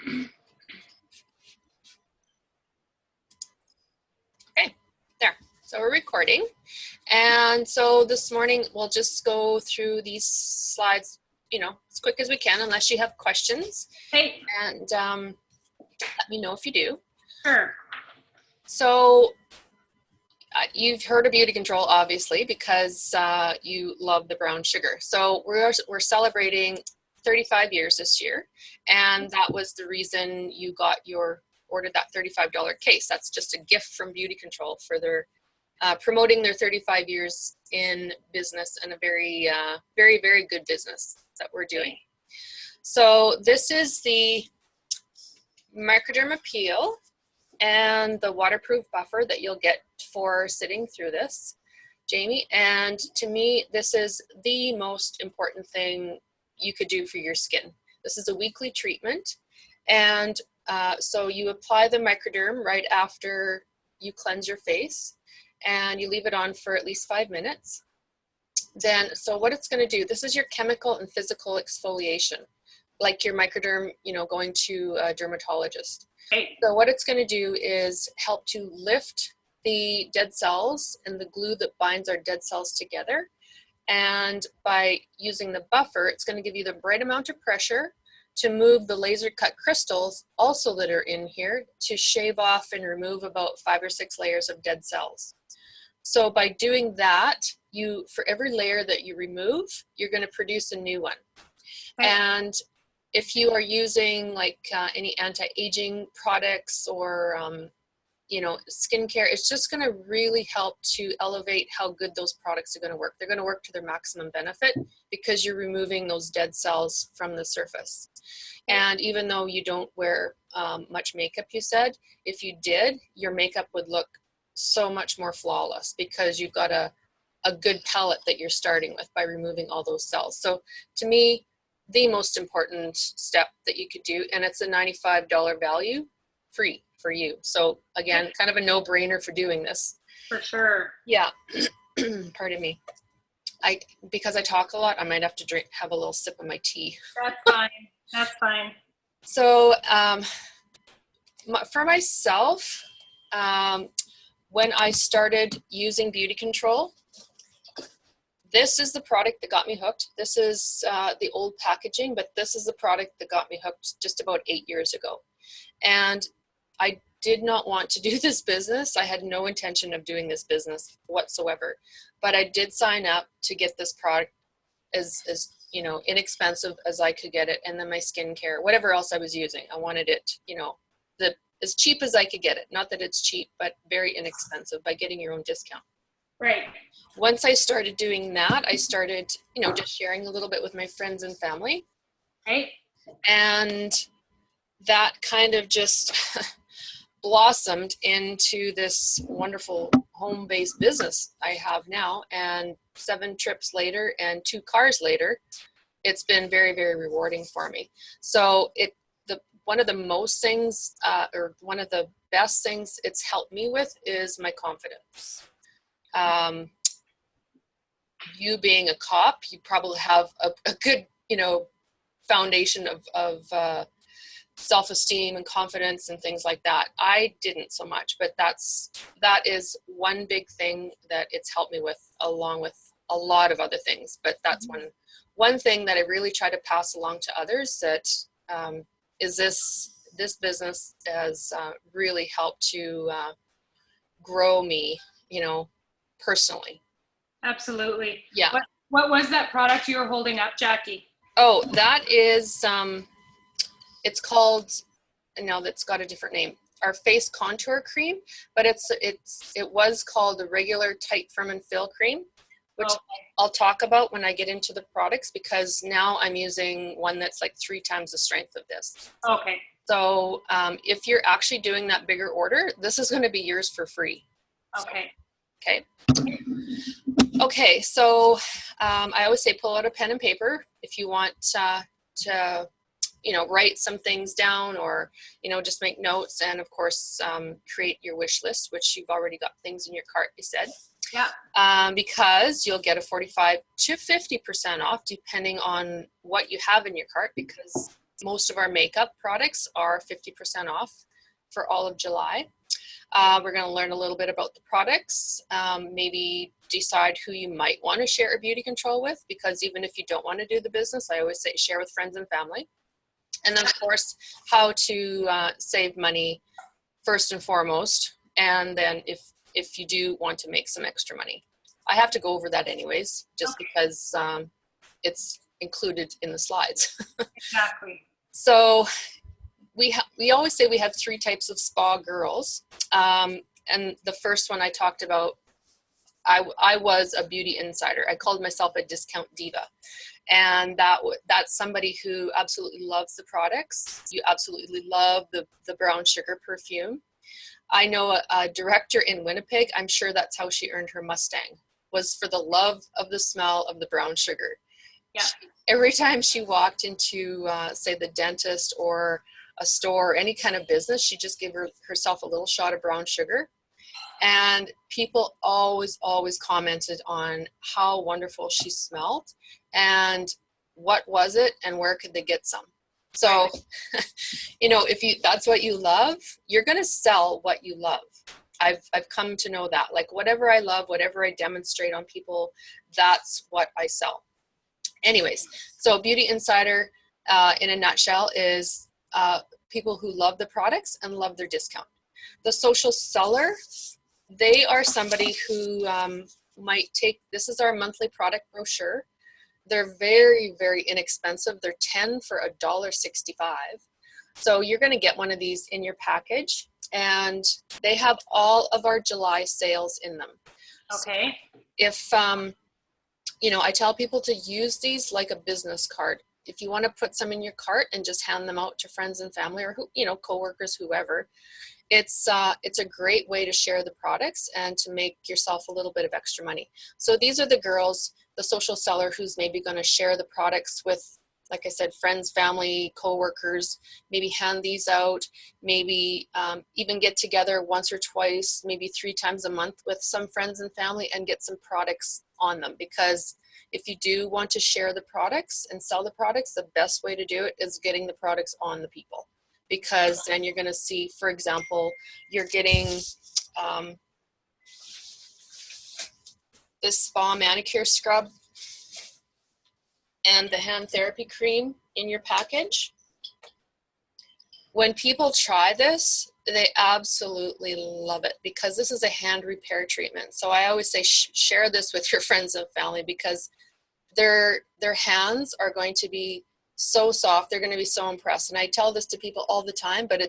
Okay, there. So we're recording. And so this morning we'll just go through these slides, as quick as we can, unless you have questions. Hey. And let me know if you do. Sure. So you've heard of Beauty Control, obviously, because you love the brown sugar. So we're celebrating 35 years this year, and that was the reason you ordered that $35 case. That's just a gift from Beauty Control for their promoting their 35 years in business, and a very, very, very good business that we're doing. So this is the Microderm Peel and the waterproof buffer that you'll get for sitting through this, Jamie. And to me, this is the most important thing you could do for your skin. This is a weekly treatment. And so you apply the Microderm right after you cleanse your face, and you leave it on for at least 5 minutes. Then, so what it's going to do, this is your chemical and physical exfoliation, like your Microderm, going to a dermatologist. Hey. So what it's going to do is help to lift the dead cells and the glue that binds our dead cells together. And by using the buffer, it's going to give you the right amount of pressure to move the laser cut crystals also that are in here to shave off and remove about 5 or 6 layers of dead cells. So by doing that, for every layer that you remove, you're going to produce a new one. Right. And if you are using like any anti-aging products or skincare, it's just going to really help to elevate how good those products are going to work. They're going to work to their maximum benefit because you're removing those dead cells from the surface. And even though you don't wear much makeup, you said, if you did, your makeup would look so much more flawless because you've got a good palette that you're starting with by removing all those cells. So to me, the most important step that you could do, and it's a $95 value, free for you. So again, kind of a no-brainer for doing this. For sure. Yeah. Pardon me. Because I talk a lot, I might have to have a little sip of my tea. That's fine. That's fine. So for myself, when I started using Beauty Control, this is the product that got me hooked. This is the old packaging, but this is the product that got me hooked just about 8 years ago. And I did not want to do this business. I had no intention of doing this business whatsoever. But I did sign up to get this product as inexpensive as I could get it. And then my skincare, whatever else I was using, I wanted it, as cheap as I could get it. Not that it's cheap, but very inexpensive by getting your own discount. Right. Once I started doing that, I started, just sharing a little bit with my friends and family. Right. And that kind of just blossomed into this wonderful home-based business I have now. And 7 trips later and 2 cars later, it's been very, very rewarding for me. So one of the most things, or one of the best things it's helped me with is my confidence. You being a cop, you probably have a good, foundation of self-esteem and confidence and things like that. I didn't so much, but that is one big thing that it's helped me with, along with a lot of other things. But that's one thing that I really try to pass along to others, that is this business has really helped to grow me, personally. Absolutely. Yeah. What was that product you were holding up, Jackie? Oh, that is, it's called, now that's got a different name, our face contour cream, but it was called the regular tight firm and fill cream, which I'll talk about when I get into the products, because now I'm using one that's like 3 times the strength of this. Okay. So if you're actually doing that bigger order, this is going to be yours for free. Okay. Okay. Okay, so I always say pull out a pen and paper if you want to write some things down, or just make notes, and of course create your wish list, which you've already got things in your cart, you said. Yeah. Because you'll get a 45 to 50% off depending on what you have in your cart, because most of our makeup products are 50% off for all of July. We're going to learn a little bit about the products, maybe decide who you might want to share a beauty control with, because even if you don't want to do the business, I always say share with friends and family. And then, of course, how to save money first and foremost, and then if you do want to make some extra money. I have to go over that anyways, just because it's included in the slides. Exactly. So we always say we have 3 types of spa girls. And the first one I talked about, I was a beauty insider. I called myself a discount diva. And that's somebody who absolutely loves the products. You absolutely love the brown sugar perfume. I know a director in Winnipeg, I'm sure that's how she earned her Mustang, was for the love of the smell of the brown sugar. Yeah. Every time she walked into, say, the dentist or a store or any kind of business, she just gave herself a little shot of brown sugar. And people always commented on how wonderful she smelled and what was it and where could they get some. So, if that's what you love, you're going to sell what you love. I've come to know that, like, whatever I love, whatever I demonstrate on people, that's what I sell. Anyways, so Beauty Insider, in a nutshell, is people who love the products and love their discount. The social seller, they are somebody who might take, this is our monthly product brochure. They're very, very inexpensive. They're 10 for $1.65. So you're going to get one of these in your package, and they have all of our July sales in them. Okay. If, I tell people to use these like a business card. If you want to put some in your cart and just hand them out to friends and family, or coworkers, whoever, it's a great way to share the products and to make yourself a little bit of extra money. So these are the girls, the social seller who's maybe going to share the products with, like I said, friends, family, coworkers, maybe hand these out, maybe even get together once or twice, maybe 3 times a month with some friends and family and get some products on them. Because if you do want to share the products and sell the products, the best way to do it is getting the products on the people. Because then you're going to see, for example, you're getting this spa manicure scrub and the hand therapy cream in your package. When people try this, they absolutely love it, because this is a hand repair treatment. So I always say share this with your friends and family, because their hands are going to be so soft. They're going to be so impressed. And I tell this to people all the time, but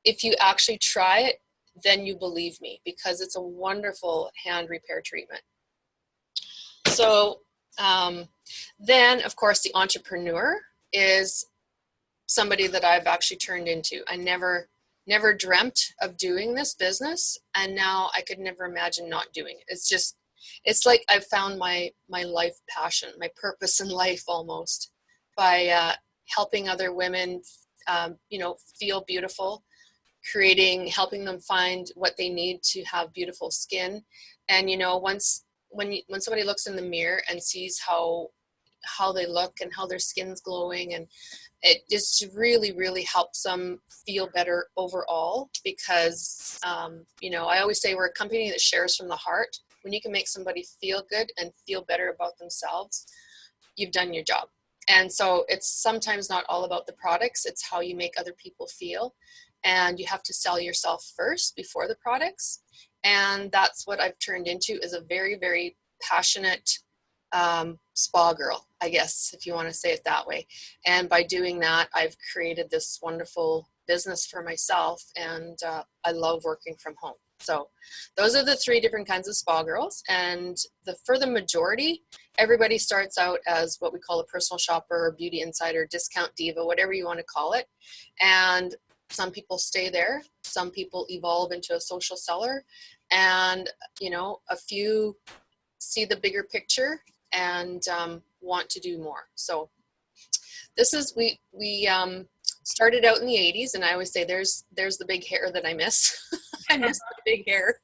if you actually try it, then you believe me, because it's a wonderful hand repair treatment. So then, of course, the entrepreneur is somebody that I've actually turned into. I never dreamt of doing this business, and now I could never imagine not doing it. It's like I've found my life passion, my purpose in life almost, by helping other women, feel beautiful, helping them find what they need to have beautiful skin. And when somebody looks in the mirror and sees how they look and how their skin's glowing, and it just really, really helps them feel better overall, because I always say we're a company that shares from the heart. When you can make somebody feel good and feel better about themselves, you've done your job. And so it's sometimes not all about the products, it's how you make other people feel. And you have to sell yourself first before the products. And that's what I've turned into, is a very, very passionate spa girl, I guess, if you want to say it that way. And by doing that, I've created this wonderful business for myself, and I love working from home. So those are the 3 different kinds of spa girls. And for the majority, everybody starts out as what we call a personal shopper, or beauty insider, discount diva, whatever you want to call it. And some people stay there. Some people evolve into a social seller. And, a few see the bigger picture and want to do more. So this is, we started out in the 80s, and I always say there's the big hair that I miss. I miss the big hair.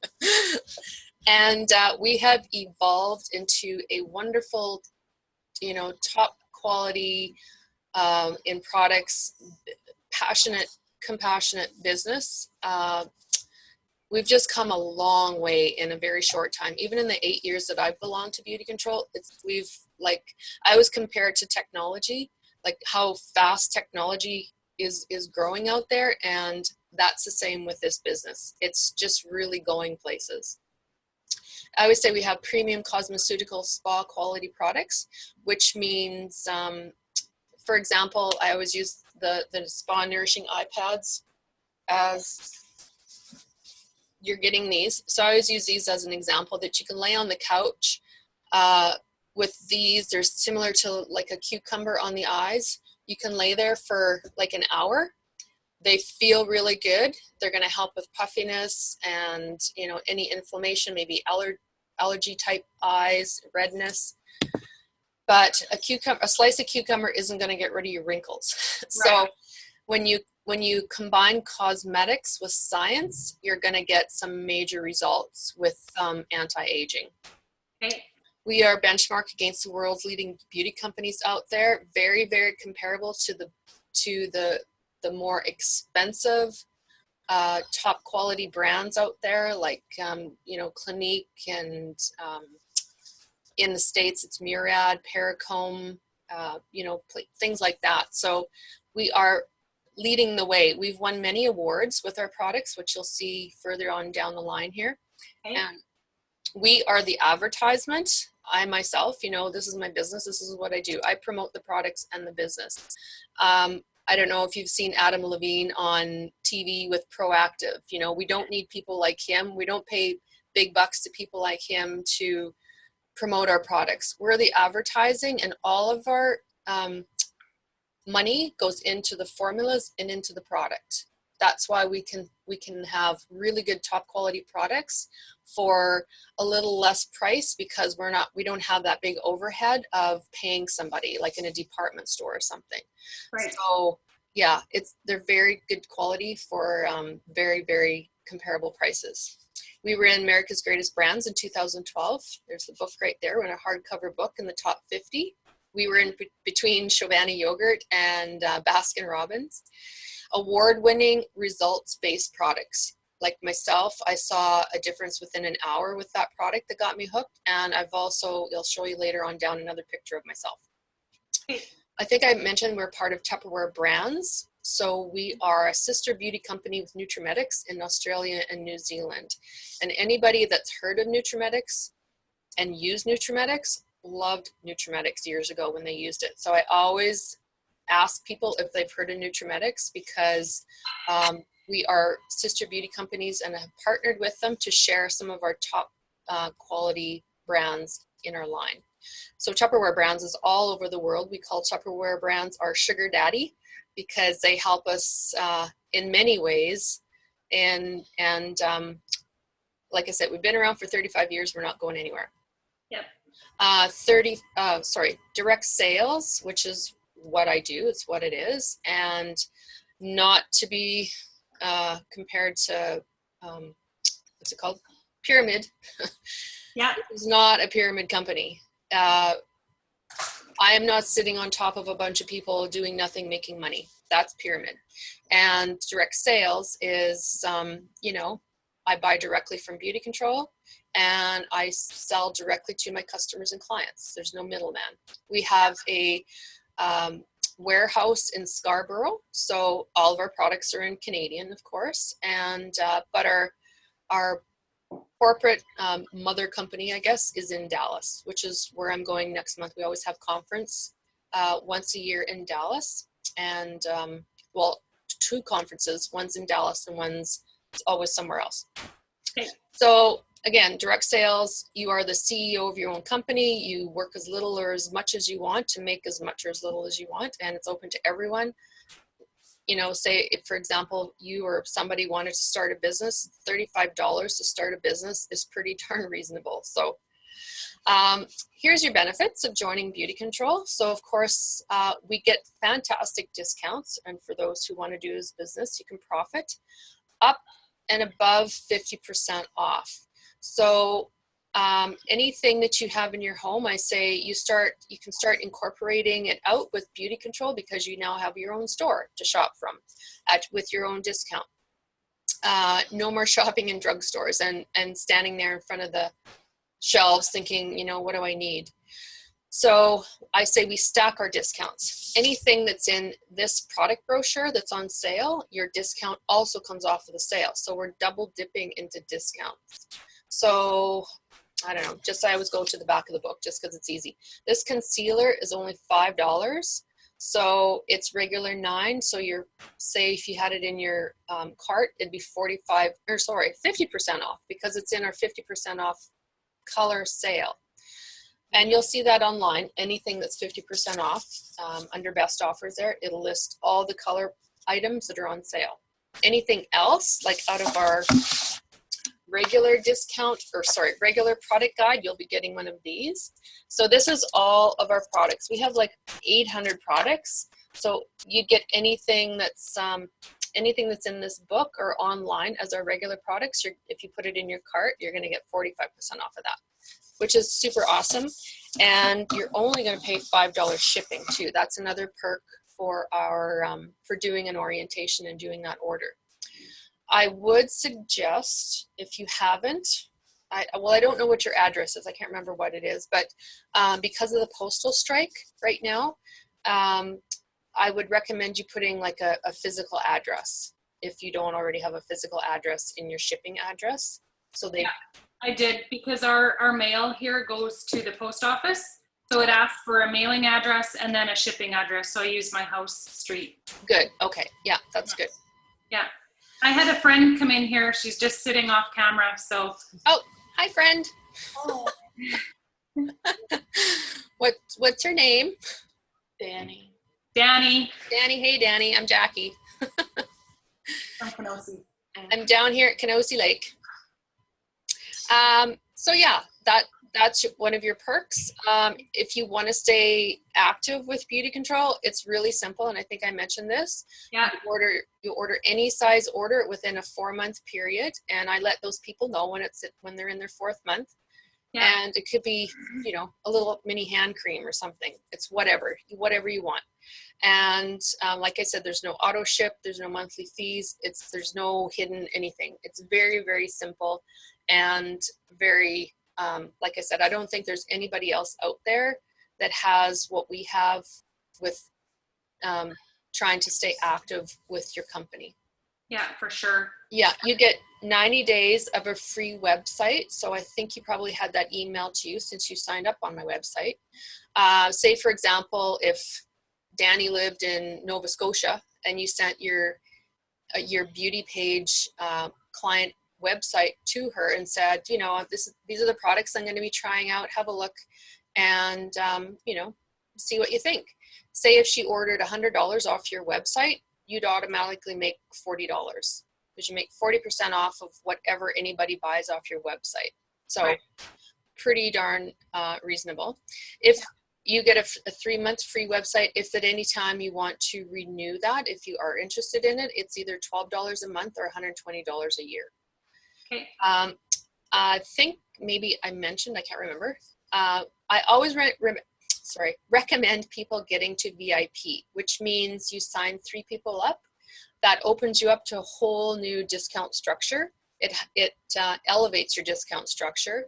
And we have evolved into a wonderful, top quality in products, passionate, compassionate business. We've just come a long way in a very short time. Even in the 8 years that I've belonged to Beauty Control, I always compare it to technology, like how fast technology is growing out there, and that's the same with this business. It's just really going places. I always say we have premium cosmeceutical spa quality products, which means, for example, I always use the spa nourishing eye pads as you're getting these. So I always use these as an example that you can lay on the couch. With these, they're similar to like a cucumber on the eyes. You can lay there for like an hour. They feel really good. They're going to help with puffiness and, you know, any inflammation, maybe allergy type eyes, redness. But a slice of cucumber isn't going to get rid of your wrinkles. Right. So when you combine cosmetics with science, you're going to get some major results with anti-aging. Okay. We are benchmarked against the world's leading beauty companies out there, very, very comparable to the more expensive top quality brands out there, like you know, Clinique, and in the States it's Murad, Perricone, you know, things like that. So we are leading the way. We've won many awards with our products, which you'll see further on down the line here. Okay. And we are the advertisement. I myself, you know, this is my business. This is what I do. I promote the products and the business. I don't know if you've seen Adam Levine on TV with Proactive. You know, we don't need people like him. We don't pay big bucks to people like him to promote our products. We're the advertising, and all of our money goes into the formulas and into the product. That's why we can have really good top quality products for a little less price, because we don't have that big overhead of paying somebody like in a department store or something. Right. So yeah, they're very good quality for very, very comparable prices. We were in America's Greatest Brands in 2012. There's the book right there. We're in a hardcover book in the top 50. We were in between Chobani Yogurt and Baskin Robbins. Award-winning results-based products. Like myself, I saw a difference within an hour with that product that got me hooked. And I'll show you later on down another picture of myself. I think I mentioned we're part of Tupperware Brands. So we are a sister beauty company with Nutrimetics in Australia and New Zealand. And anybody that's heard of Nutrimetics and used Nutrimetics loved Nutrimetics years ago when they used it. So I always ask people if they've heard of Nutrimetics, because we are sister beauty companies and have partnered with them to share some of our top quality brands in our line. So Tupperware Brands is all over the world. We call Tupperware Brands our sugar daddy, because they help us in many ways. And like I said, we've been around for 35 years. We're not going anywhere. Yep. Direct sales, which is what I do. It's what it is. And not to be compared to, what's it called? Pyramid. Yeah. It's not a pyramid company. I am not sitting on top of a bunch of people doing nothing, making money. That's pyramid. And direct sales is, you know, I buy directly from Beauty Control and I sell directly to my customers and clients. There's no middleman. We have a warehouse in Scarborough, so all of our products are in Canadian, of course, and but our corporate mother company, I guess, is in Dallas, which is where I'm going next month. We always have conference once a year in Dallas, and well, two conferences. One's in Dallas and one's always somewhere else. Okay. So again, direct sales, you are the CEO of your own company. You work as little or as much as you want to make as much or as little as you want, and it's open to everyone. You know, say if, for example, you or somebody wanted to start a business, $35 to start a business is pretty darn reasonable. So here's your benefits of joining Beauty Control. So of course, we get fantastic discounts. And for those who want to do this business, you can profit up and above 50% off. So Anything that you have in your home, I say you can start incorporating it out with Beauty Control, because you now have your own store to shop from with your own discount. No more shopping in drugstores and standing there in front of the shelves thinking, what do I need? So I say we stack our discounts. Anything that's in this product brochure that's on sale, your discount also comes off of the sale. So we're double dipping into discounts. So I don't know, I always go to the back of the book just because it's easy. This concealer is only $5. So it's regular $9. So say if you had it in your cart, it'd be 50% off, because it's in our 50% off color sale. And you'll see that online. Anything that's 50% off under best offers there, it'll list all the color items that are on sale. Anything else, like out of our regular product guide, you'll be getting one of these. So this is all of our products. We have like 800 products. So you get anything that's in this book or online as our regular products. If you put it in your cart, you're going to get 45% off of that, which is super awesome. And you're only going to pay $5 shipping too. That's another perk for for doing an orientation and doing that order. I would suggest, if you haven't, I don't know what your address is. I can't remember what it is, but because of the postal strike right now, I would recommend you putting like a physical address if you don't already have a physical address in your shipping address. So Yeah, I did, because our mail here goes to the post office. So it asks for a mailing address and then a shipping address. So I use my house street. Good. Okay. Yeah, that's good. Yeah. I had a friend come in here. She's just sitting off camera. So. Oh, hi, friend. Oh. What's her name? Danny. Danny. Hey, Danny. I'm Jackie. From Kenosee. I'm down here at Kenosee Lake. So yeah, that's one of your perks. If you want to stay active with Beauty Control, it's really simple. And I think I mentioned this. Yeah. You order any size order within a 4-month period. And I let those people know when they're in their 4th month. Yeah. And it could be, a little mini hand cream or something. It's whatever you want. And like I said, there's no auto ship, there's no monthly fees, there's no hidden anything. It's very, very simple and very, like I said, I don't think there's anybody else out there that has what we have with trying to stay active with your company. Yeah, for sure. Yeah, you get 90 days of a free website. So I think you probably had that email to you since you signed up on my website. Say, for example, if Danny lived in Nova Scotia and you sent your beauty page client website to her and said, these are the products I'm going to be trying out, have a look and, see what you think. Say if she ordered $100 off your website, you'd automatically make $40 because you make 40% off of whatever anybody buys off your website. So right. Pretty darn reasonable. If you get a 3-month free website, if at any time you want to renew that, if you are interested in it, it's either $12 a month or $120 a year. Okay. I think maybe I mentioned, I can't remember. I always recommend people getting to VIP, which means you sign 3 people up. That opens you up to a whole new discount structure. It elevates your discount structure.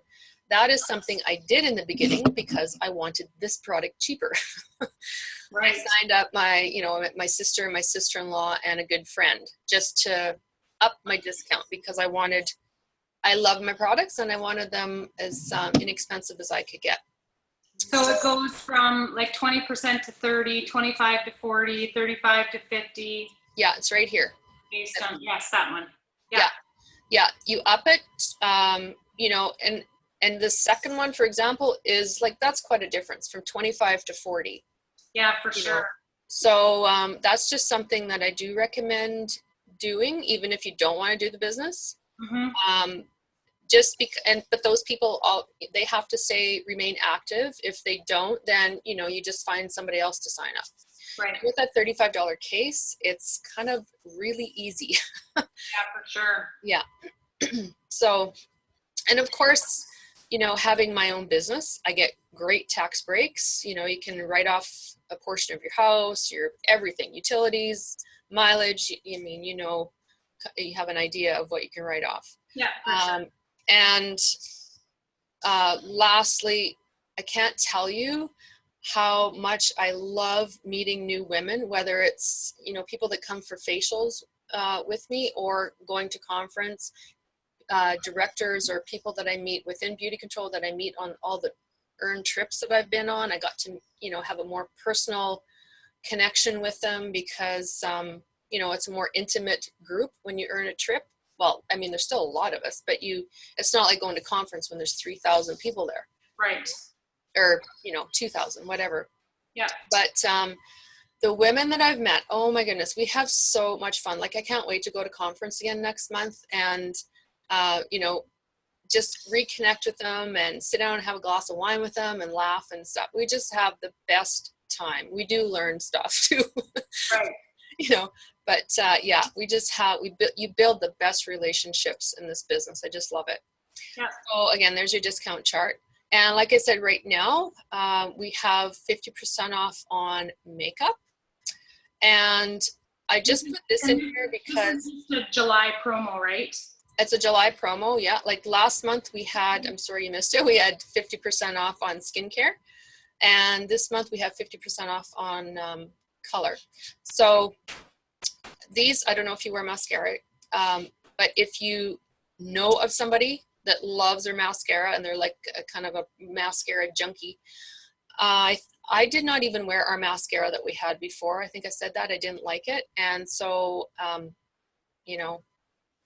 That is something I did in the beginning because I wanted this product cheaper. Right. I signed up my sister and my sister-in-law and a good friend just to up my discount because I love my products and I wanted them as inexpensive as I could get. So it goes from like 20% to 30, 25 to 40, 35 to 50. Yeah, it's right here. Based on, yes, that one. Yeah, you up it, and the second one, for example, is like, that's quite a difference from 25 to 40. Yeah, for sure. So that's just something that I do recommend doing, even if you don't want to do the business. Mm-hmm. But those people they have to remain active. If they don't, then you just find somebody else to sign up. Right. With that $35 case, it's kind of really easy. Yeah, for sure. Yeah. So, and of course, you know, having my own business, I get great tax breaks. You know, you can write off a portion of your house, your everything, utilities, mileage. I mean, you know, you have an idea of what you can write off. Yeah, for sure. And lastly, I can't tell you how much I love meeting new women, whether it's, you know, people that come for facials with me or going to conference, directors or people that I meet within Beauty Control that I meet on all the earned trips that I've been on. I got to, you know, have a more personal connection with them because, you know, it's a more intimate group when you earn a trip. Well, I mean, there's still a lot of us, but it's not like going to conference when there's 3,000 people there. Right. Or, you know, 2,000, whatever. Yeah. But the women that I've met, oh my goodness, we have so much fun. Like, I can't wait to go to conference again next month and, you know, just reconnect with them and sit down and have a glass of wine with them and laugh and stuff. We just have the best time. We do learn stuff too. Right. You know, but yeah, you build the best relationships in this business. I just love it. Yeah. So again, there's your discount chart. And like I said, right now, we have 50% off on makeup. And I just put this in here because this is just a July promo, right? it's a July promo. Yeah. Like last month we had, I'm sorry you missed it. We had 50% off on skincare. And this month we have 50% off on color. So these, I don't know if you wear mascara, but if you know of somebody that loves their mascara and they're like a kind of a mascara junkie, I did not even wear our mascara that we had before. I think I said that I didn't like it. And so, you know,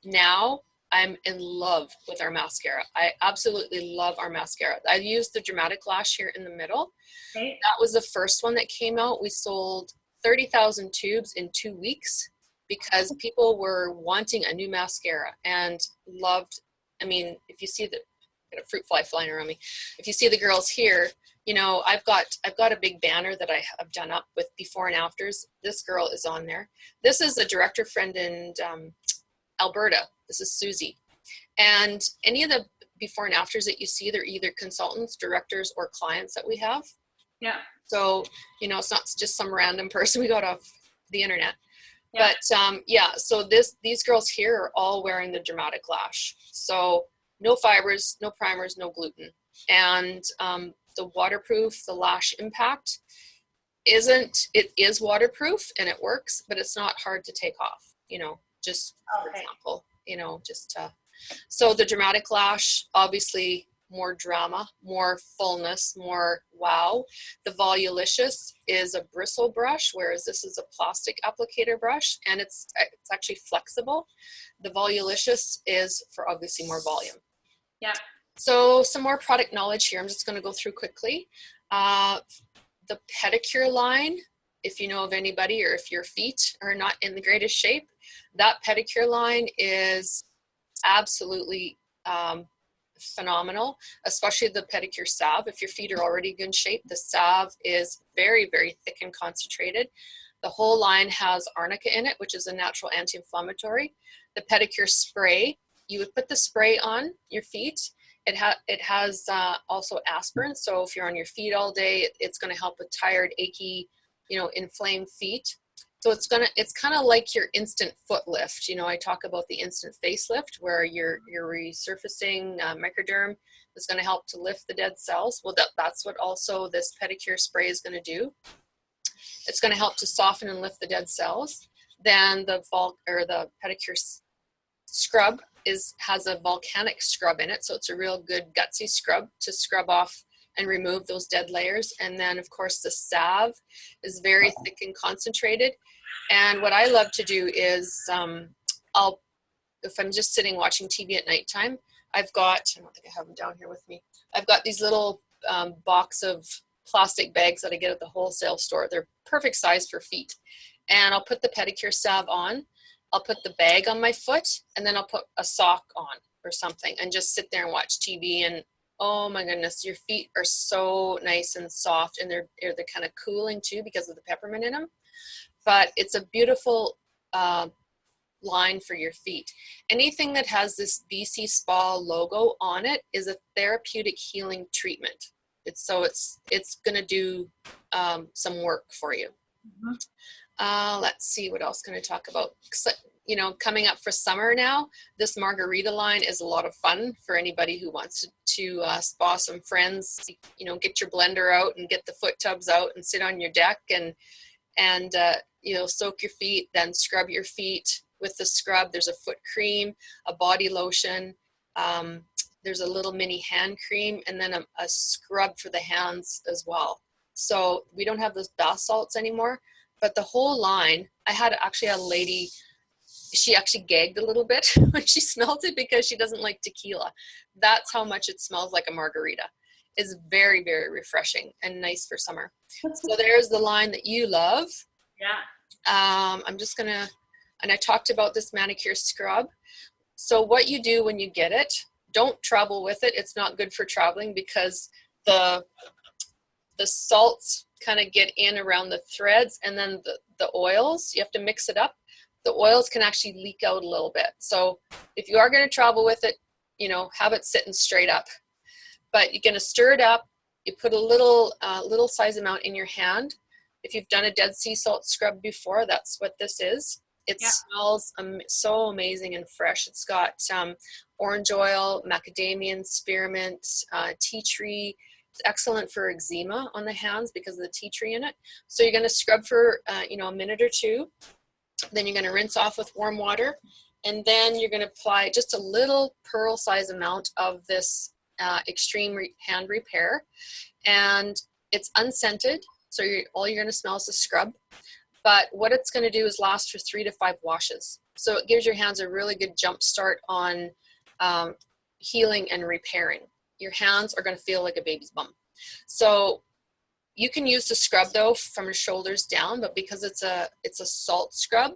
now I'm in love with our mascara. I absolutely love our mascara. I used the Dramatic Lash here in the middle. Right. That was the first one that came out. We sold 30,000 tubes in 2 weeks because people were wanting a new mascara and loved, I mean, if you see the, I got a fruit fly flying around me. If you see the girls here, you know, I've got a big banner that I have done up with before and afters. This girl is on there. This is a director friend in Alberta. This is Susie. And any of the before and afters that you see, they're either consultants, directors, or clients that we have. Yeah. So, you know, it's not just some random person we got off the internet. Yeah. But yeah, so these girls here are all wearing the Dramatic Lash. So no fibers, no primers, no gluten. And the waterproof, the Lash Impact it is waterproof and it works, but it's not hard to take off, you know, just for Okay. example, you know, just so the Dramatic Lash, obviously more drama, more fullness, more wow. The Volulicious is a bristle brush, whereas this is a plastic applicator brush, and it's actually flexible. The Volulicious is for obviously more volume. Yeah. So some more product knowledge here. I'm just going to go through quickly. The pedicure line, if you know of anybody or if your feet are not in the greatest shape, that pedicure line is absolutely phenomenal, especially the pedicure salve. If your feet are already in good shape, the salve is very, very thick and concentrated. The whole line has arnica in it, which is a natural anti-inflammatory. The pedicure spray, you would put the spray on your feet. It has also aspirin, so if you're on your feet all day, it's going to help with tired, achy, you know, inflamed feet. So it's kind of like your instant foot lift. You know, I talk about the instant facelift where you're resurfacing microderm is going to help to lift the dead cells. Well, that's what also this pedicure spray is going to do. It's going to help to soften and lift the dead cells. Then the pedicure scrub has a volcanic scrub in it, so it's a real good gutsy scrub to scrub off and remove those dead layers. And then of course the salve is very thick and concentrated. And what I love to do is if I'm just sitting watching TV at nighttime, I don't think I have them down here with me. I've got these little box of plastic bags that I get at the wholesale store. They're perfect size for feet. And I'll put the pedicure salve on, I'll put the bag on my foot, and then I'll put a sock on or something and just sit there and watch TV. And oh my goodness, your feet are so nice and soft, and they're kind of cooling too because of the peppermint in them. But it's a beautiful line for your feet. Anything that has this BC Spa logo on it is a therapeutic healing treatment. It's going to do some work for you. Let's see, what else can I talk about? You know, coming up for summer now, this margarita line is a lot of fun for anybody who wants to spa some friends. You know, get your blender out and get the foot tubs out and sit on your deck and you know, soak your feet, then scrub your feet with the scrub. There's a foot cream, a body lotion. There's a little mini hand cream, and then a scrub for the hands as well. So we don't have those bath salts anymore, but the whole line, I had actually a lady, she actually gagged a little bit when she smelled it because she doesn't like tequila. That's how much it smells like a margarita. It's very, very refreshing and nice for summer. So there's the line that you love. Yeah. I'm just gonna, and I talked about this manicure scrub. So what you do when you get it, don't travel with it. It's not good for traveling because the salts kind of get in around the threads, and then the oils, you have to mix it up. The oils can actually leak out a little bit. So if you are going to travel with it, you know, have it sitting straight up. But you're going to stir it up. You put a little size amount in your hand. If you've done a Dead Sea salt scrub before, that's what this is. It smells so amazing and fresh. It's got orange oil, macadamia, spearmint, tea tree. It's excellent for eczema on the hands because of the tea tree in it. So you're going to scrub for you know, a minute or two. Then you're going to rinse off with warm water, and then you're going to apply just a little pearl size amount of this extreme hand repair, and it's unscented. So all you're going to smell is the scrub. But what it's going to do is last for 3 to 5 washes. So it gives your hands a really good jump start on healing and repairing. Your hands are going to feel like a baby's bum. So you can use the scrub though from your shoulders down, but because it's a salt scrub,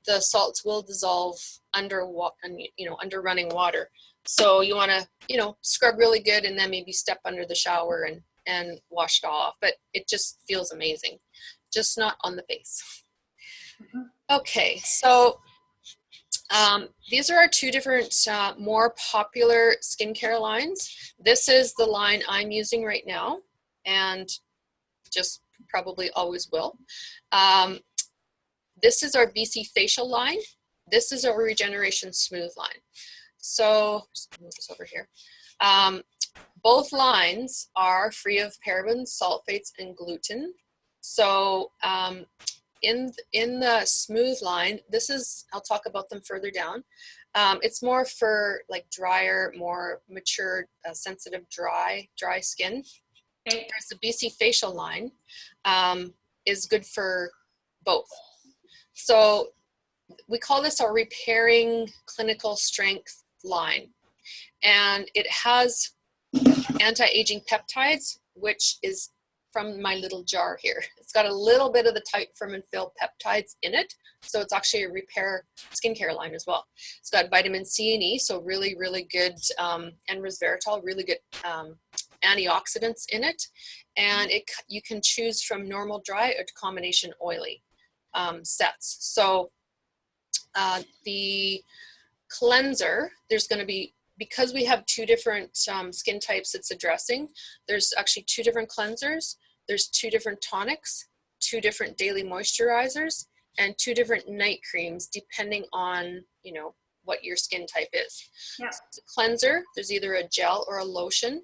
the salts will dissolve under running water. So you want to, you know, scrub really good and then maybe step under the shower and wash it off. But it just feels amazing, just not on the face. Okay, so these are our 2 different more popular skincare lines. This is the line I'm using right now, and just probably always will. This is our BC facial line. This is our Regeneration Smooth line. So just move this over here. Both lines are free of parabens, sulfates, and gluten. So in the smooth line, this is, I'll talk about them further down. It's more for like drier, more mature, sensitive, dry skin. Okay. Whereas the BC facial line is good for both. So we call this our repairing clinical strength line. And it has anti-aging peptides, which is from my little jar here. It's got a little bit of the Tight Firm and Fill peptides in it. So it's actually a repair skincare line as well. It's got vitamin C and E, so really, really good, and resveratrol, really good antioxidants in it. And you can choose from normal dry or combination oily sets. So the cleanser, there's going to be, because we have 2 different skin types it's addressing, there's actually 2 different cleansers, there's 2 different tonics, 2 different daily moisturizers, and 2 different night creams depending on, you know, what your skin type is. Yeah. So cleanser, there's either a gel or a lotion.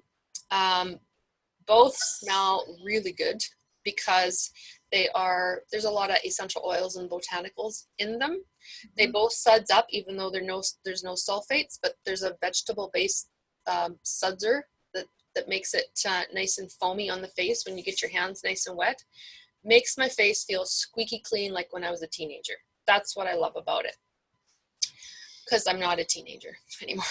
Both smell really good because there's a lot of essential oils and botanicals in them. They both suds up, even though there's no sulfates, but there's a vegetable-based sudser that makes it nice and foamy on the face when you get your hands nice and wet. Makes my face feel squeaky clean like when I was a teenager. That's what I love about it, because I'm not a teenager anymore.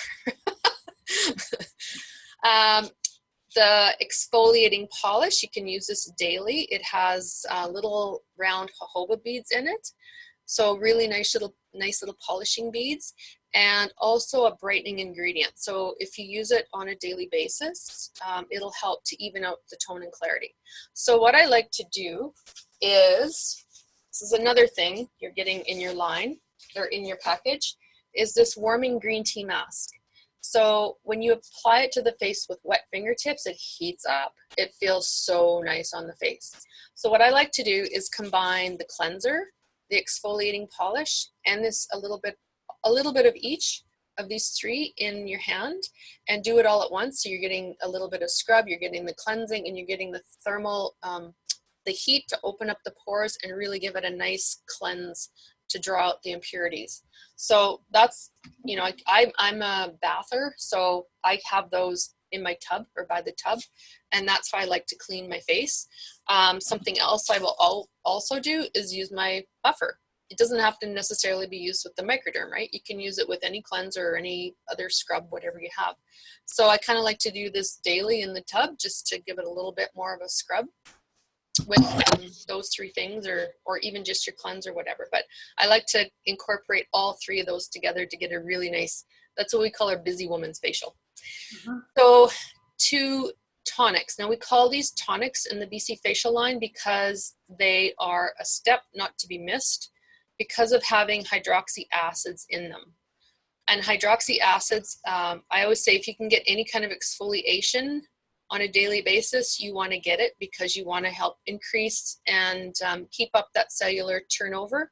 The exfoliating polish, you can use this daily. It has little round jojoba beads in it. So really nice little polishing beads, and also a brightening ingredient. So if you use it on a daily basis, it'll help to even out the tone and clarity. So what I like to do is, this is another thing you're getting in your line. or in your package, is this warming green tea mask. So when you apply it to the face with wet fingertips, it heats up. It feels so nice on the face. So what I like to do is combine the cleanser, the exfoliating polish, and this a little bit of each of these three in your hand, and do it all at once. So you're getting a little bit of scrub, you're getting the cleansing, and you're getting the thermal, the heat to open up the pores and really give it a nice cleanse to draw out the impurities. So that's, you know, I'm a bather, so I have those in my tub or by the tub, and that's how I like to clean my face. Something else I will also do is use my buffer. It doesn't have to necessarily be used with the Microderm, right? You can use it with any cleanser or any other scrub, whatever you have. So I kind of like to do this daily in the tub just to give it a little bit more of a scrub with those three things, or even just your cleanse or whatever. But I like to incorporate all three of those together to get a really nice, that's what we call our busy woman's facial. So to tonics. Now we call these tonics in the BC facial line because they are a step not to be missed because of having hydroxy acids in them. And hydroxy acids, I always say if you can get any kind of exfoliation on a daily basis, you want to get it because you want to help increase and keep up that cellular turnover.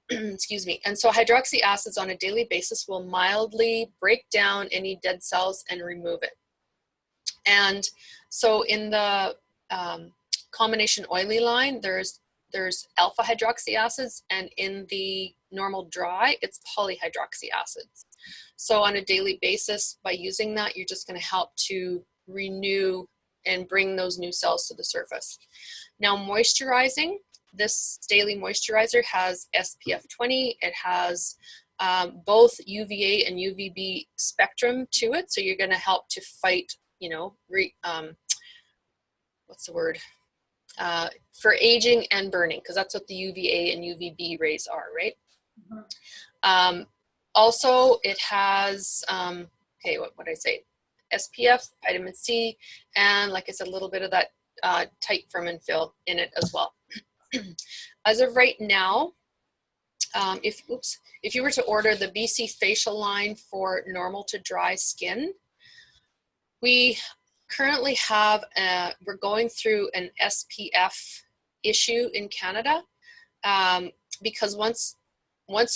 Excuse me. And so hydroxy acids on a daily basis will mildly break down any dead cells and remove it. And so in the combination oily line, there's alpha hydroxy acids, and in the normal dry, it's polyhydroxy acids. So on a daily basis, by using that, you're just going to help to renew and bring those new cells to the surface. Now moisturizing, this daily moisturizer has SPF 20. It has both UVA and UVB spectrum to it. So you're going to help to fight, you know, what's the word? For aging and burning, because that's what the UVA and UVB rays are, right? Mm-hmm. Also, it has, okay, what would I say? SPF, vitamin C, and like I said, a little bit of that tight firm and fill in it as well. As of right now, if you were to order the BC facial line for normal to dry skin, we currently have, we're going through an SPF issue in Canada because once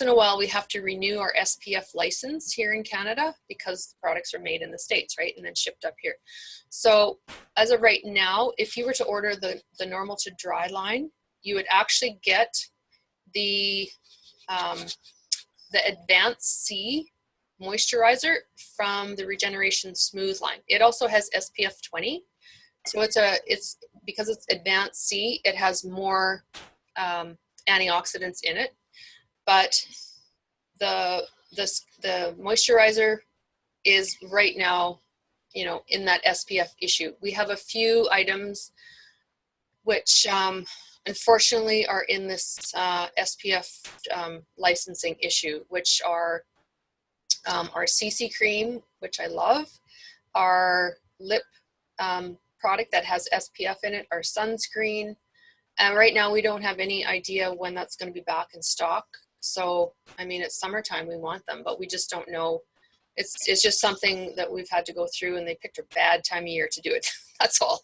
in a while we have to renew our SPF license here in Canada because the products are made in the States, right, and then shipped up here. So as of right now, if you were to order the normal to dry line, you would actually get the Advanced C moisturizer from the Regeneration Smooth line. It also has SPF 20. So it's because it's Advanced C, it has more antioxidants in it. But the moisturizer is right now, you know, in that SPF issue. We have a few items which unfortunately are in this SPF licensing issue, which are our CC cream, which I love, our lip product that has SPF in it, our sunscreen, and right now we don't have any idea when that's going to be back in stock. So, I mean, it's summertime, we want them, but we just don't know. It's just something that we've had to go through, and they picked a bad time of year to do it. That's all.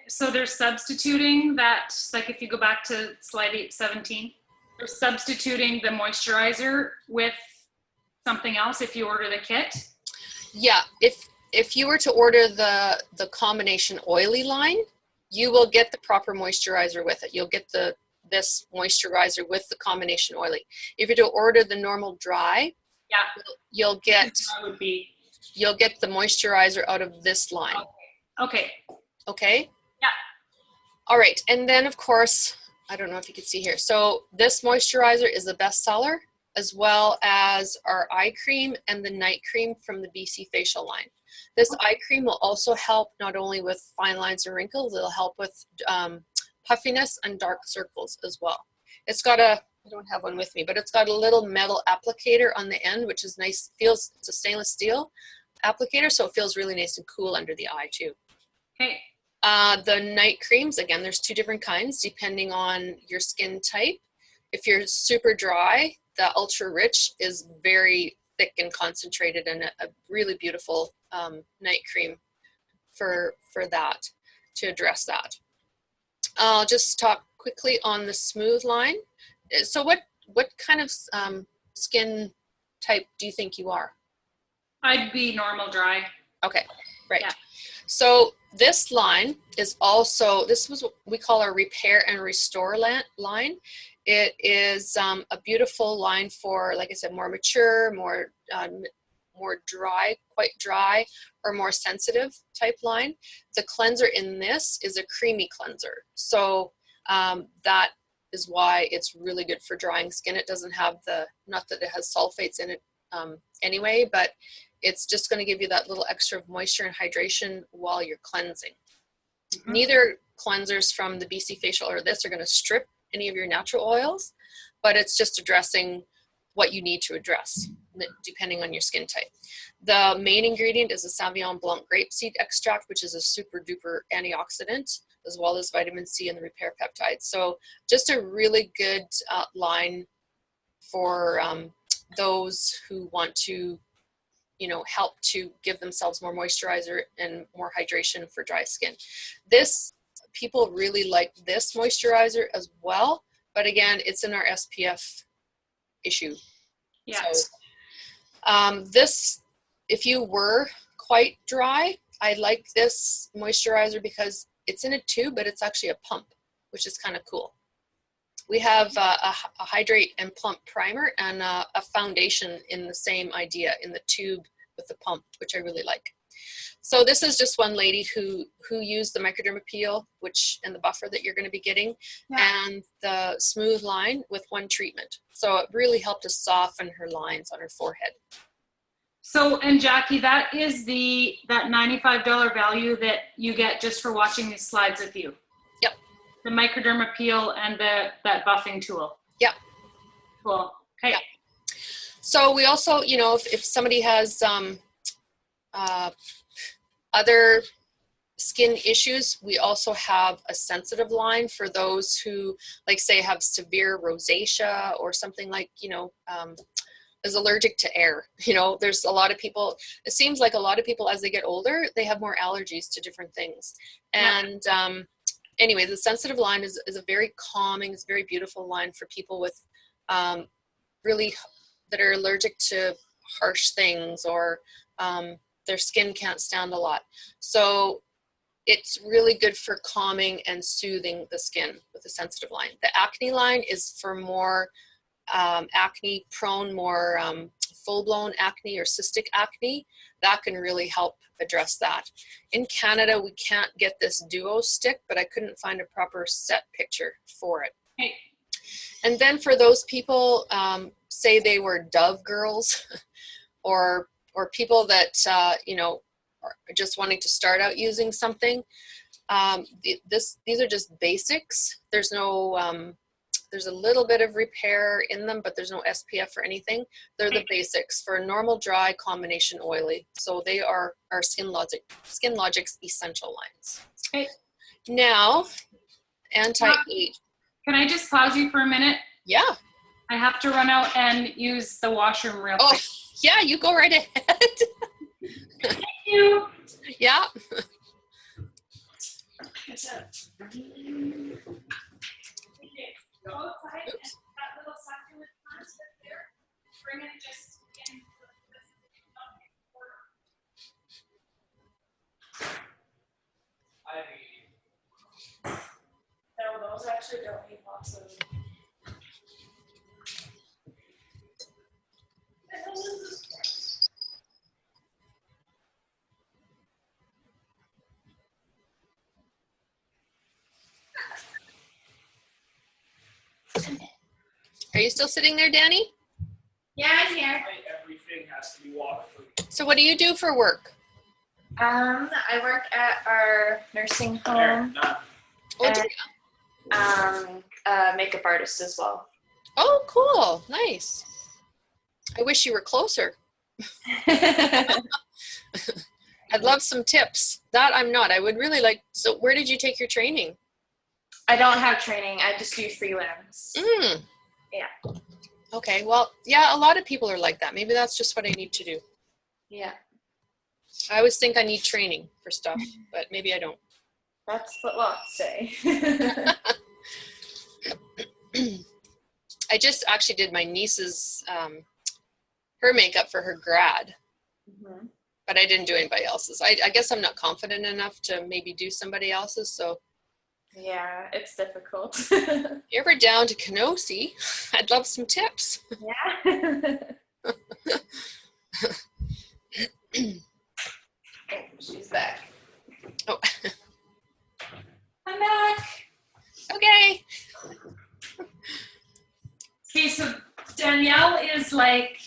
So they're substituting that, like if you go back to slide 17, they're substituting the moisturizer with something else if you order the kit? Yeah, if you were to order the combination oily line, you will get the proper moisturizer with it. You'll get this moisturizer with the combination oily. If you're to order the normal dry, yeah, you'll get the moisturizer out of this line. Okay. Okay? Yeah. All right, and then of course, I don't know if you can see here. So this moisturizer is the best seller, as well as our eye cream and the night cream from the BC facial line. This eye cream will also help not only with fine lines and wrinkles, it'll help with puffiness and dark circles as well. It's got I don't have one with me, but it's got a little metal applicator on the end, which is nice. It's a stainless steel applicator, so it feels really nice and cool under the eye too. Okay. The night creams, again, there's two different kinds depending on your skin type. If you're super dry, the Ultra Rich is very thick and concentrated, and a really beautiful night cream for that, to address that. I'll just talk quickly on the Smooth line. So what kind of skin type do you think you are? I'd be normal dry. Okay, right. Yeah. So this line is also, this was what we call our Repair and Restore line. It is a beautiful line for, like I said, more mature, more dry, quite dry, or more sensitive type line. The cleanser in this is a creamy cleanser. So that is why it's really good for drying skin. It doesn't have not that it has sulfates in it anyway, but it's just going to give you that little extra of moisture and hydration while you're cleansing. Mm-hmm. Neither cleansers from the BC Facial or this are going to strip any of your natural oils, but it's just addressing what you need to address depending on your skin type. The main ingredient is the Sauvignon Blanc grapeseed extract, which is a super duper antioxidant, as well as vitamin C and the repair peptides. So just a really good line for those who want to, help to give themselves more moisturizer and more hydration for dry skin. People really like this moisturizer as well, but again, it's in our SPF issue. Yeah. So, this, if you were quite dry, I like this moisturizer because it's in a tube, but it's actually a pump, which is kind of cool. We have a Hydrate and Plump primer and a foundation in the same idea, in the tube with the pump, which I really like. So this is just one lady who used the Microderma Peel, and the buffer that you're going to be getting, and the Smooth line with one treatment. So it really helped to soften her lines on her forehead. So, and Jackie, that is that $95 value that you get just for watching these slides with you. Yep. The Microderma Peel and that buffing tool. Yep. Cool. Okay. Yep. So we also, if somebody has other skin issues, we also have a sensitive line for those who, like, say, have severe rosacea or something like, is allergic to air. There's a lot of people, it seems like a lot of people as they get older, they have more allergies to different things. And anyway, the sensitive line is a very calming, it's a very beautiful line for people with really that are allergic to harsh things, or their skin can't stand a lot. So it's really good for calming and soothing the skin with the sensitive line. The acne line is for more acne prone, more full-blown acne or cystic acne. That can really help address that. In Canada, we can't get this duo stick, but I couldn't find a proper set picture for it. Okay. And then for those people, say they were Dove girls or people that, are just wanting to start out using something, these are just basics. There's no, there's a little bit of repair in them, but there's no SPF or anything. They're the basics for normal, dry, combination, oily. So they are our Skin Logic's essential lines. Okay. Now, anti-age. Can I just pause you for a minute? Yeah. I have to run out and use the washroom real quick. Yeah, you go right ahead. Thank you. Yeah. Go outside and that little succulent plant that's there, bring it just in. No, those actually don't need lots of. Are you still sitting there, Danny? Yeah, I'm here. Everything has to be water-free. So what do you do for work? I work at our nursing There, home. none. Oh, do you? Makeup artist as well. Oh, cool. Nice. I wish you were closer. I'd love some tips. That I'm not. I would really like. So where did you take your training? I don't have training. I just do freelance. Yeah. Okay, well, yeah, a lot of people are like that. Maybe that's just what I need to do. Yeah. I always think I need training for stuff, but maybe I don't. That's what lots say. I just actually did my niece's, her makeup for her grad, Mhm. but I didn't do anybody else's. I guess I'm not confident enough to maybe do somebody else's. So Yeah, it's difficult. if you're ever down to Kenosi, I'd love some tips. Yeah. Oh, she's back. Oh, I'm back. okay. Okay, so Danielle is like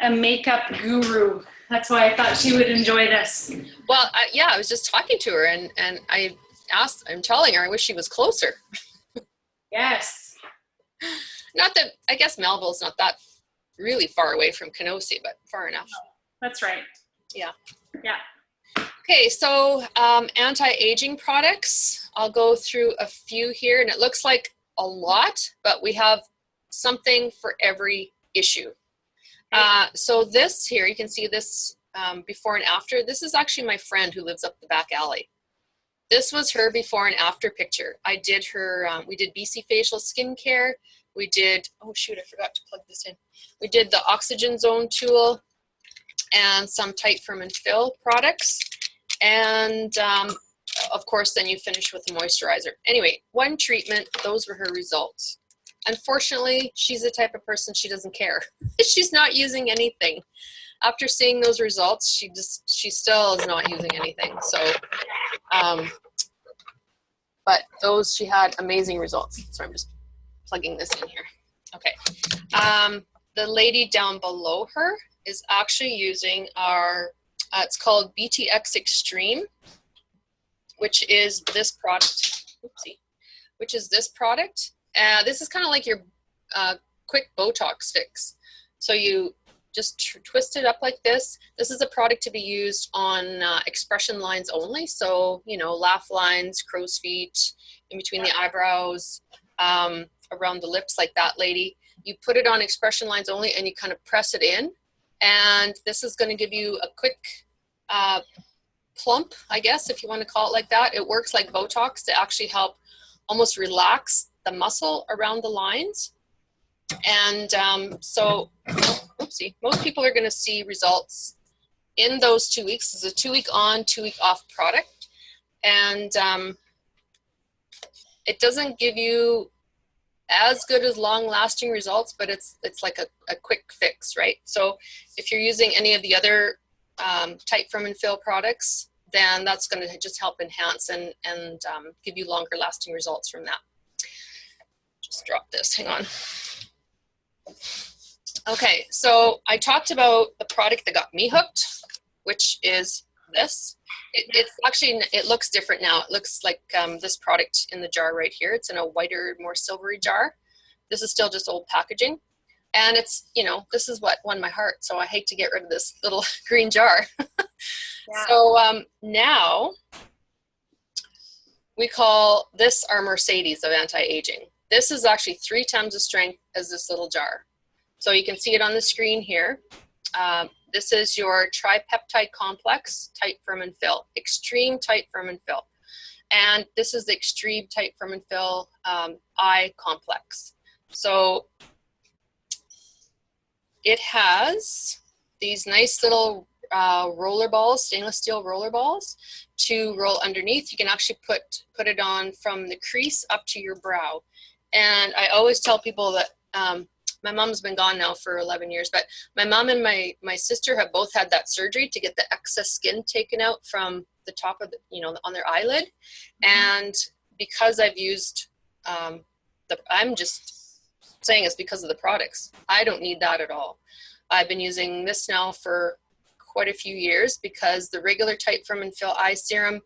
a makeup guru. That's why I thought she would enjoy this. Well, yeah, I was just talking to her and I'm telling her I wish she was closer. Yes. Not that, I guess Melville's not that really far away from Kenosi, but far enough. That's right. Yeah. Yeah. Okay, so anti-aging products. I'll go through a few here, and it looks like a lot, but we have something for every issue. So this here, you can see this before and after. This is actually my friend who lives up the back alley. This was her before and after picture. I did her, we did BC Facial Skincare. We did, oh shoot, I forgot to plug this in. We did the Oxygen Zone tool and some Tight Firm and Fill products. And of course, then you finish with a moisturizer. Anyway, one treatment, those were her results. Unfortunately, she's the type of person, she doesn't care. She's not using anything. After seeing those results, she still is not using anything. So, but those, she had amazing results. So I'm just plugging this in here. Okay. The lady down below her is actually using our, it's called BTX Extreme, which is this product. Oopsie. Which is this product. This is kind of like your quick Botox fix. So you just twist it up like this. This is a product to be used on expression lines only. So, you know, laugh lines, crow's feet, in between the eyebrows, around the lips like that lady. You put it on expression lines only and you kind of press it in. And this is going to give you a quick plump, I guess, if you want to call it like that. It works like Botox to actually help almost relax the muscle around the lines. And so, oopsie, most people are going to see results in those 2 weeks. It's a 2 week on, 2 week off product. And it doesn't give you as good as long lasting results, but it's like a quick fix, right? So if you're using any of the other Tight Firm and Fill products, then that's going to just help enhance and give you longer lasting results from that. Just drop this, hang on. Okay, so I talked about the product that got me hooked, which is this. It's actually, it looks different now. It looks like this product in the jar right here. It's in a whiter, more silvery jar. This is still just old packaging. And it's, you know, this is what won my heart. So I hate to get rid of this little green jar. Yeah. So now we call this our Mercedes of anti-aging. This is actually 3 times the strength as this little jar. So you can see it on the screen here. This is your tripeptide complex, Tight Firm and Fill, extreme Tight Firm and Fill. And this is the extreme Tight Firm and Fill eye complex. So it has these nice little roller balls, stainless steel roller balls to roll underneath. You can actually put it on from the crease up to your brow. And I always tell people that my mom's been gone now for 11 years, but my mom and my sister have both had that surgery to get the excess skin taken out from the top of the, you know, on their eyelid. And because I've used I'm just saying it's because of the products. I don't need that at all. I've been using this now for quite a few years because the regular Tight Firm and Fill eye serum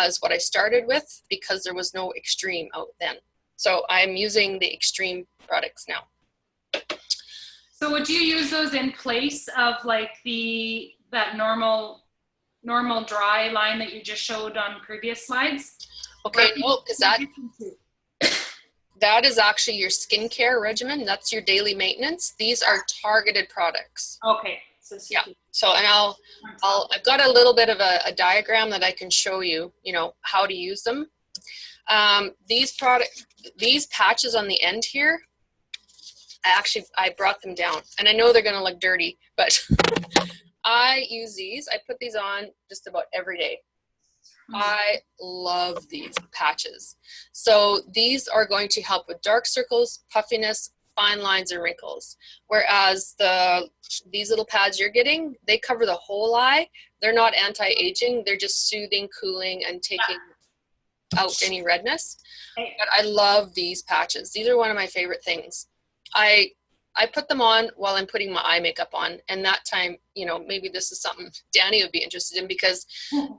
is what I started with because there was no extreme out then. So I'm using the extreme products now. So would you use those in place of like that normal dry line that you just showed on previous slides? Okay, no, because that, That is actually your skincare regimen. That's your daily maintenance. These are targeted products. Okay. So Yeah. So, and I've got a little bit of a diagram that I can show you, how to use them. These patches on the end here, I brought them down, and I know they're going to look dirty, but I use these. I put these on just about every day. I love these patches. So these are going to help with dark circles, puffiness, fine lines, and wrinkles. Whereas these little pads you're getting, they cover the whole eye. They're not anti-aging. They're just soothing, cooling, and taking out any redness. But I love these patches. These are one of my favorite things. I put them on while I'm putting my eye makeup on, and that time, maybe this is something Danny would be interested in, because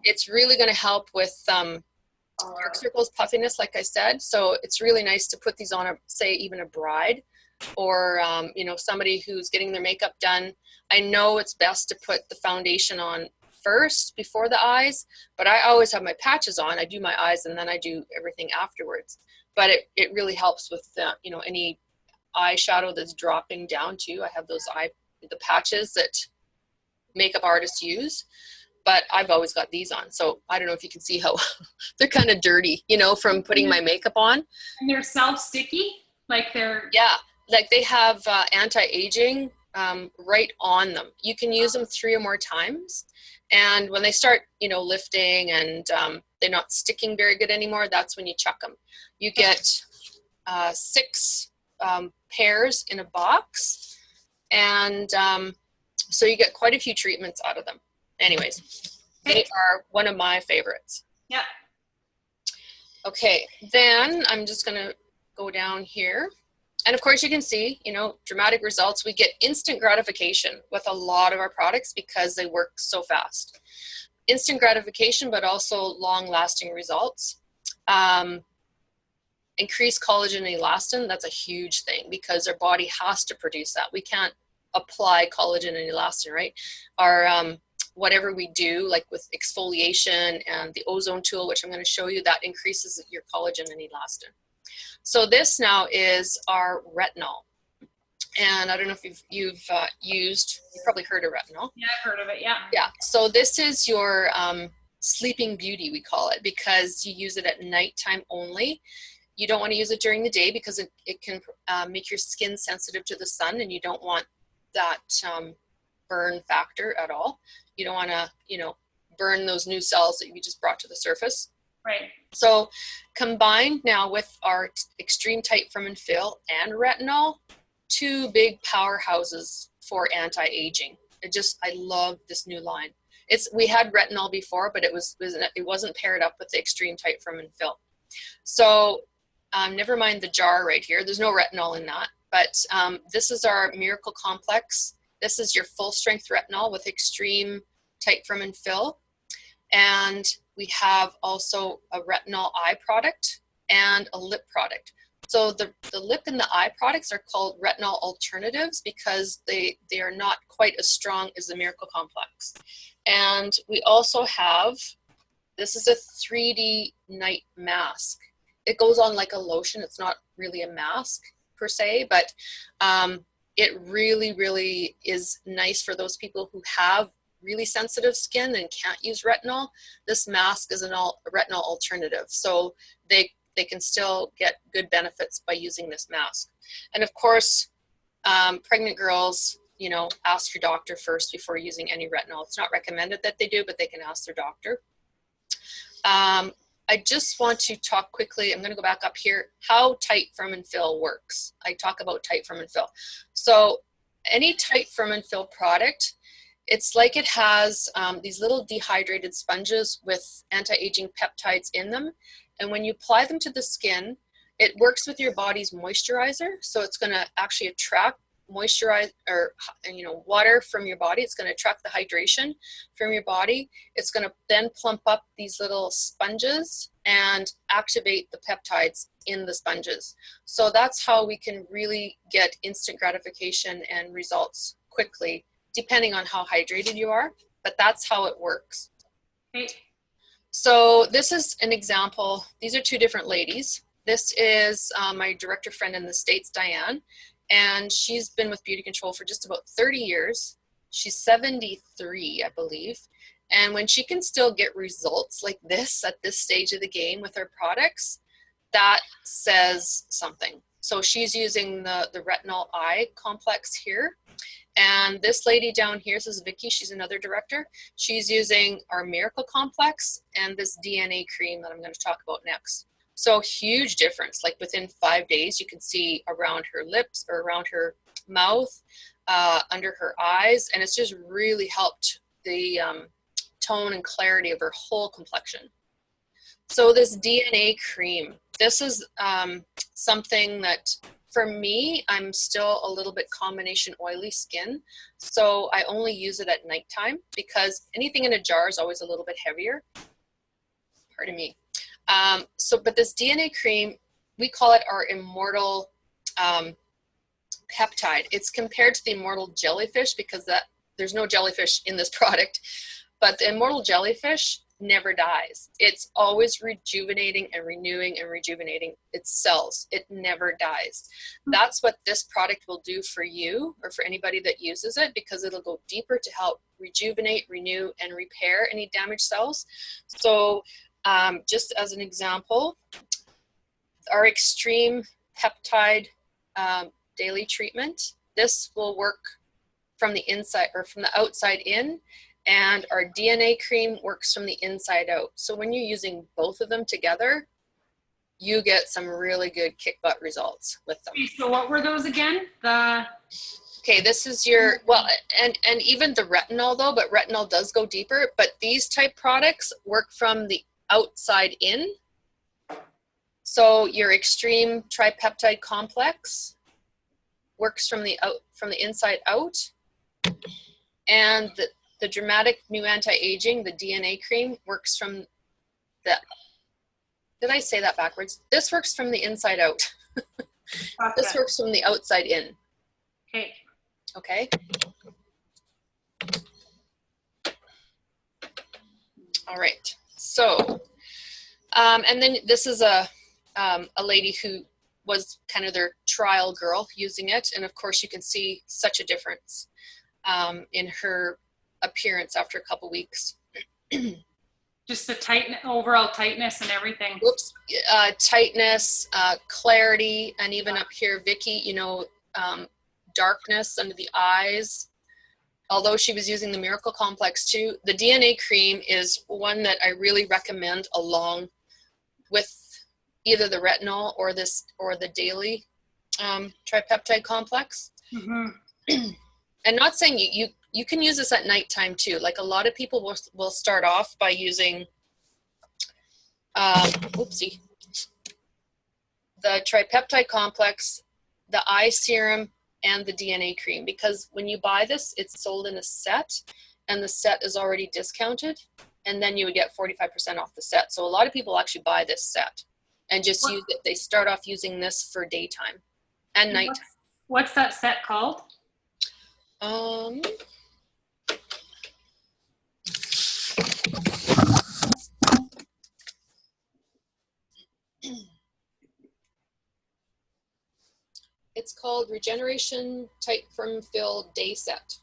it's really going to help with dark circles, puffiness, like I said. So it's really nice to put these on, say, even a bride, or somebody who's getting their makeup done. I know it's best to put the foundation on first before the eyes, but I always have my patches on. I do my eyes and then I do everything afterwards. But it really helps with any eyeshadow that's dropping down too. I have the patches that makeup artists use, but I've always got these on. So I don't know if you can see how they're kind of dirty, from putting my makeup on. And they're self-sticky? Yeah, like they have anti-aging right on them. You can use them 3 or more times. And when they start, lifting and they're not sticking very good anymore, that's when you chuck them. You get 6 pairs in a box, and so you get quite a few treatments out of them. Anyways, they are one of my favorites. Yeah. Okay, then I'm just gonna go down here, and of course you can see, dramatic results. We get instant gratification with a lot of our products because they work so fast. Instant gratification, but also long-lasting results. Increased collagen and elastin, that's a huge thing because our body has to produce that. We can't apply collagen and elastin, right? Our whatever we do, like with exfoliation and the ozone tool, which I'm going to show you, that increases your collagen and elastin. So this now is our retinol. And I don't know if you've probably heard of retinol. Yeah, I've heard of it, yeah. Yeah, so this is your sleeping beauty, we call it, because you use it at nighttime only. You don't want to use it during the day because it can make your skin sensitive to the sun, and you don't want that burn factor at all. You don't want to, burn those new cells that you just brought to the surface. Right. So combined now with our Extreme Tight Firm and Fill and retinol, 2 big powerhouses for anti-aging. I love this new line. We had retinol before, but it wasn't paired up with the Extreme Tight Firm and Fill. So never mind the jar right here. There's no retinol in that, but this is our Miracle Complex. This is your full strength retinol with Extreme Tight Firm and Fill. And we have also a retinol eye product and a lip product. So the lip and the eye products are called retinol alternatives because they are not quite as strong as the Miracle Complex. And we also have, this is a 3D night mask. It goes on like a lotion. It's not really a mask per se, but it really, really is nice for those people who have really sensitive skin and can't use retinol. This mask is a retinol alternative. So they can still get good benefits by using this mask. And of course, pregnant girls, ask your doctor first before using any retinol. It's not recommended that they do, but they can ask their doctor. I just want to talk quickly, I'm gonna go back up here, how Tight Firm and Fill works. I talk about Tight Firm and Fill. So any Tight Firm and Fill product, it's like it has these little dehydrated sponges with anti-aging peptides in them. And when you apply them to the skin, it works with your body's moisturizer. So it's gonna actually attract water from your body. It's going to attract the hydration from your body. It's going to then plump up these little sponges and activate the peptides in the sponges. So that's how we can really get instant gratification and results quickly, depending on how hydrated you are, but that's how it works. Great. So this is an example. These are 2 different ladies. This is my director friend in the States, Diane, and she's been with Beauty Control for just about 30 years. She's 73, I believe. And when she can still get results like this at this stage of the game with her products, that says something. So she's using the retinol eye complex here. And this lady down here, this is Vicky, she's another director. She's using our Miracle Complex and this DNA cream that I'm going to talk about next. So huge difference, like within 5 days, you can see around her lips or around her mouth, under her eyes, and it's just really helped the tone and clarity of her whole complexion. So this DNA cream, this is something that for me, I'm still a little bit combination oily skin. So I only use it at nighttime because anything in a jar is always a little bit heavier. Pardon me. But this DNA cream, we call it our immortal peptide. It's compared to the immortal jellyfish because there's no jellyfish in this product, but the immortal jellyfish never dies. It's always rejuvenating and renewing and rejuvenating its cells. It never dies. That's what this product will do for you or for anybody that uses it, because it'll go deeper to help rejuvenate, renew, and repair any damaged cells. So just as an example, our extreme peptide daily treatment, this will work from the inside or from the outside in, and our DNA cream works from the inside out. So when you're using both of them together, you get some really good kick butt results with them. So what were those again? Okay, this is your, well, and even the retinol though, but retinol does go deeper, but these type products work from the outside in. So your extreme tripeptide complex works from the inside out, and the dramatic new anti-aging, the DNA cream, works from the, did I say that backwards? This works from the inside out. This works from the outside in. Okay. Okay. All right. So, and then this is a lady who was kind of their trial girl using it. And of course you can see such a difference in her appearance after a couple weeks. Just the overall tightness and everything. Whoops, tightness, clarity, and even up here, Vicky, you know, darkness under the eyes. Although she was using the Miracle Complex too, the DNA cream is one that I really recommend along with either the retinol or the daily tripeptide complex. Mm-hmm. And not saying you can use this at nighttime too. Like a lot of people will start off by using the tripeptide complex, the eye serum, and the DNA cream, because when you buy this, it's sold in a set, and the set is already discounted, and then you would get 45% off the set. So a lot of people actually buy this set and just use it. They start off using this for daytime and nighttime. What's that set called? It's called Regeneration Tight Firm Fill Day Set.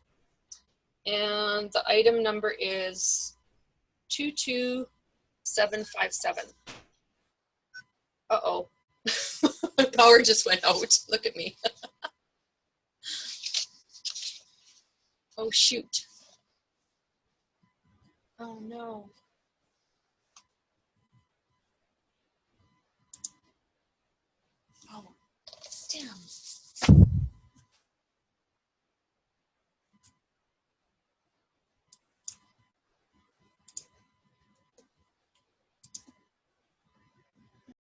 And the item number is 22757. Uh-oh. My power just went out. Look at me. Oh, shoot. Oh, no. Oh, damn.